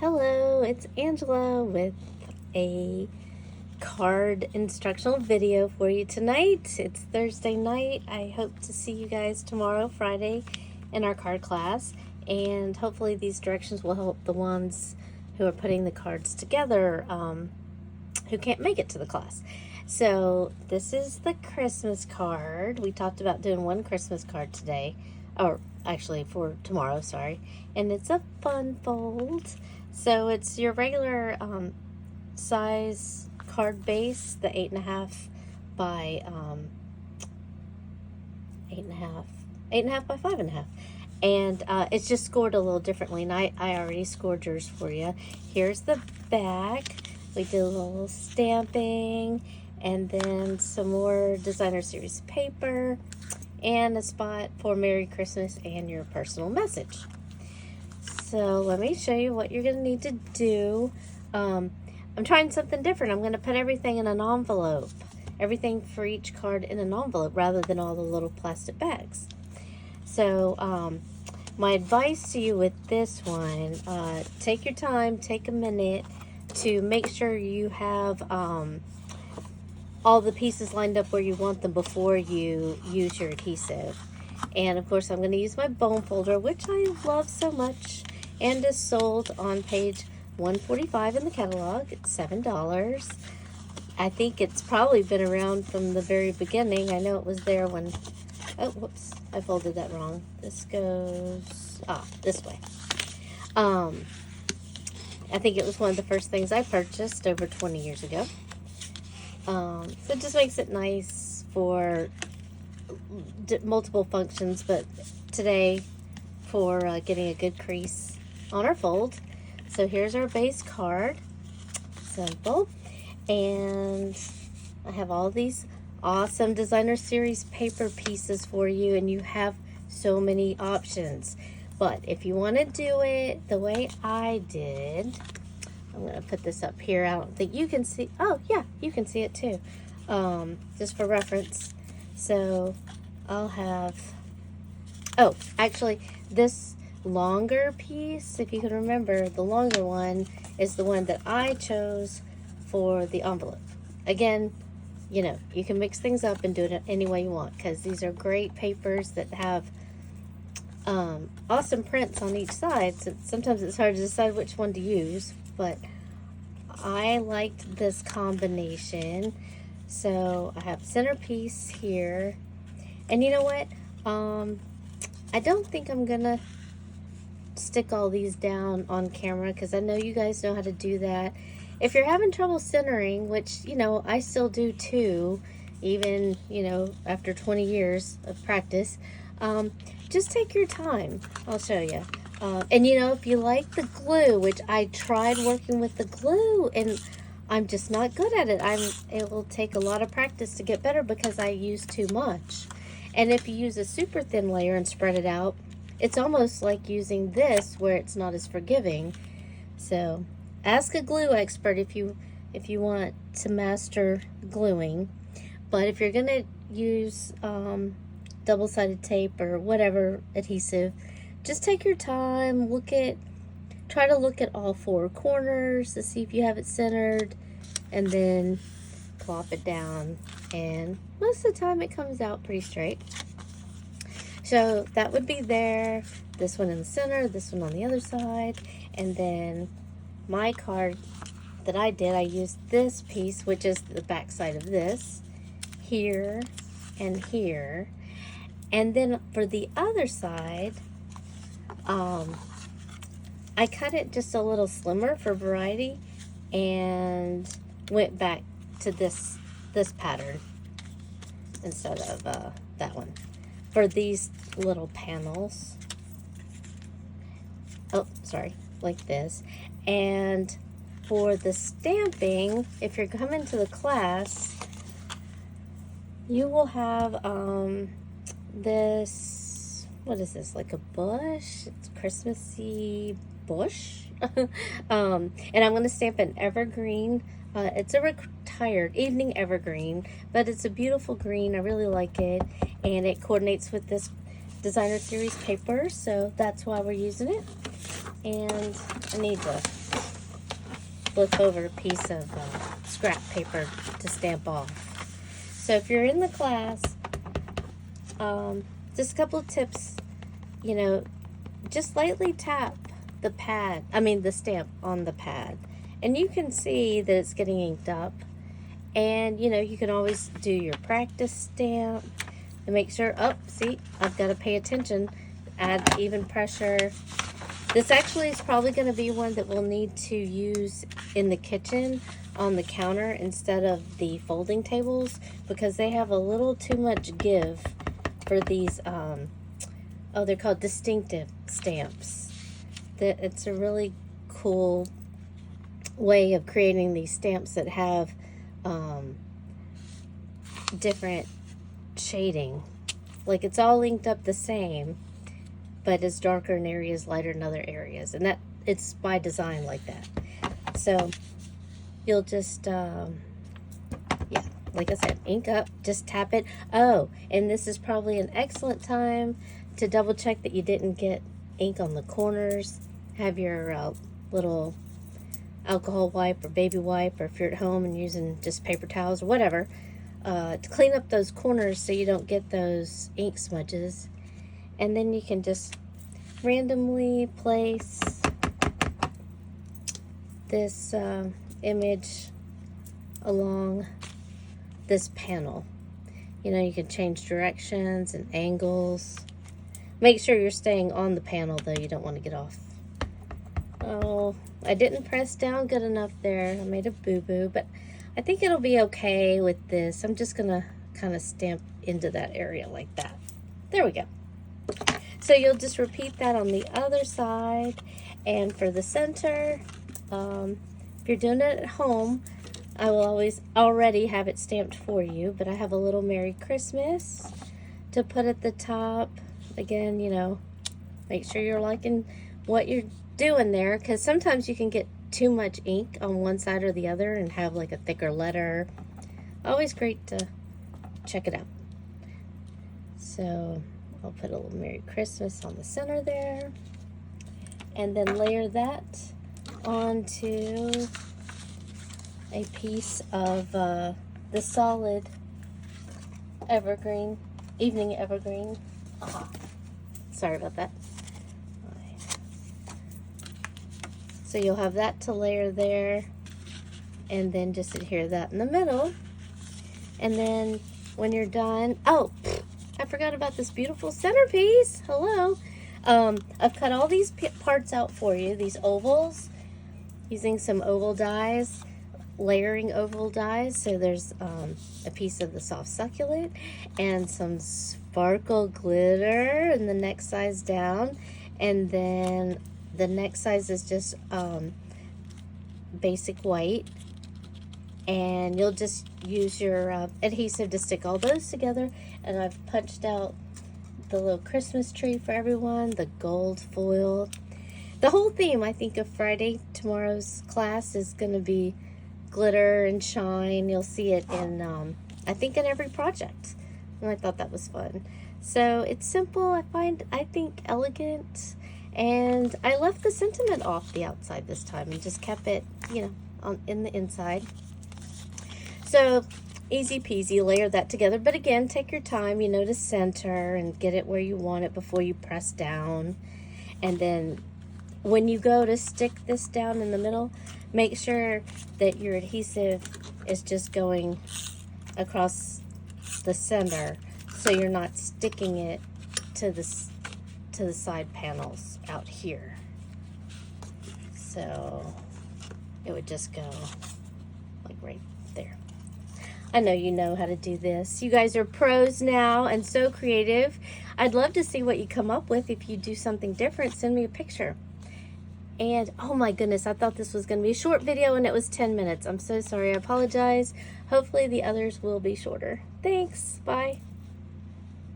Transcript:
Hello, it's Angela with a card instructional video for you tonight. It's Thursday night. I hope to see you guys tomorrow, Friday, in our card class. And hopefully these directions will help the ones who are putting the cards together who can't make it to the class. So this is the Christmas card. We talked about doing one Christmas card today, or actually for tomorrow, sorry. And it's a fun fold. So it's your regular size card base, the 8.5 by 8.5 by 5.5. And it's just scored a little differently, and I already scored yours for you. Here's the back. We did a little stamping, and then some more designer series paper, and a spot for Merry Christmas and your personal message. So let me show you what you're going to need to do. I'm trying something different. I'm going to put everything in an envelope. Everything for each card in an envelope rather than all the little plastic bags. So my advice to you with this one, take your time, take a minute to make sure you have all the pieces lined up where you want them before you use your adhesive. And of course I'm going to use my bone folder, which I love so much, and is sold on page 145 in the catalog. It's $7. I think it's probably been around from the very beginning. I know it was there when, oh, whoops, I folded that wrong. This goes, this way. I think it was one of the first things I purchased over 20 years ago. So it just makes it nice for multiple functions, but today for getting a good crease on our fold. So here's our base card. Simple. And I have all these awesome designer series paper pieces for you, and you have so many options. But if you want to do it the way I did, I'm going to put this up here. I don't think you can see. Oh, yeah, you can see it too. Just for reference. So I'll have, oh, actually, this longer piece, if you can remember, the longer one is the one that I chose for the envelope. Again, you know, you can mix things up and do it any way you want, because these are great papers that have awesome prints on each side. So sometimes it's hard to decide which one to use, but I liked this combination. So I have centerpiece here, and you know what, I don't think I'm gonna stick all these down on camera, because I know you guys know how to do that. If you're having trouble centering, which, you know, I still do too, even, you know, after 20 years of practice, just take your time. I'll show you. And, you know, if you like the glue, which I tried working with the glue, and I'm just not good at it. It will take a lot of practice to get better because I use too much. And if you use a super thin layer and spread it out, it's almost like using this where it's not as forgiving. So ask a glue expert if you want to master gluing. But if you're gonna use double-sided tape or whatever adhesive, just take your time, try to look at all four corners to see if you have it centered, and then plop it down, and most of the time it comes out pretty straight. So that would be there, this one in the center, this one on the other side, and then my card that I did, I used this piece, which is the back side of this, here and here. And then for the other side, I cut it just a little slimmer for variety and went back to this pattern instead of that one for these little panels. Oh, sorry, like this. And for the stamping, if you're coming to the class, you will have this, what is this, like a bush? It's Christmassy bush. And I'm going to stamp an evergreen. It's a retired evening evergreen, but it's a beautiful green. I really like it, and it coordinates with this designer series paper, so that's why we're using it. And I need to flip over a piece of scrap paper to stamp off. So if you're in the class, just a couple of tips, you know, just lightly tap the the stamp on the pad. And you can see that it's getting inked up. And, you know, you can always do your practice stamp and make sure, oh, see, I've got to pay attention, add even pressure. This actually is probably going to be one that we'll need to use in the kitchen on the counter instead of the folding tables, because they have a little too much give for these, they're called distinctive stamps. It's a really cool way of creating these stamps that have different shading. Like, it's all linked up the same, but it's darker in areas, lighter in other areas, and that it's by design like that. So you'll just yeah, like I said, ink up, just tap it. Oh, and this is probably an excellent time to double check that you didn't get ink on the corners. Have your little alcohol wipe or baby wipe, or if you're at home and using just paper towels or whatever, to clean up those corners so you don't get those ink smudges. And then you can just randomly place this image along this panel. You know, you can change directions and angles. Make sure you're staying on the panel though, you don't want to get off. Oh, I didn't press down good enough there. I made a boo-boo, but I think it'll be okay with this. I'm just gonna kind of stamp into that area like that. There we go. So you'll just repeat that on the other side. And for the center, if you're doing it at home, I will always already have it stamped for you, but I have a little Merry Christmas to put at the top. Again, you know, make sure you're liking what you're doing there, because sometimes you can get too much ink on one side or the other and have like a thicker letter. Always great to check it out. So I'll put a little Merry Christmas on the center there, and then layer that onto a piece of the solid evergreen, evening evergreen. Sorry about that. So you'll have that to layer there, and then just adhere that in the middle. And then when you're done, oh, I forgot about this beautiful centerpiece. Hello. I've cut all these parts out for you, these ovals, using some oval dies, layering oval dies. So there's a piece of the soft succulent and some sparkle glitter in the next size down, and then the next size is just basic white, and you'll just use your adhesive to stick all those together. And I've punched out the little Christmas tree for everyone, the gold foil. The whole theme, I think, of Friday, tomorrow's class, is going to be glitter and shine. You'll see it in, I think, in every project. And I thought that was fun. So it's simple, I think elegant. And I left the sentiment off the outside this time and just kept it, you know, in the inside. So easy peasy, layer that together. But again, take your time, you know, to center and get it where you want it before you press down. And then when you go to stick this down in the middle, make sure that your adhesive is just going across the center, so you're not sticking it to the side panels out here. So it would just go like right there. I know you know how to do this. You guys are pros now and so creative. I'd love to see what you come up with. If you do something different, send me a picture. And oh my goodness, I thought this was going to be a short video and it was 10 minutes. I'm so sorry. I apologize. Hopefully the others will be shorter. Thanks. Bye.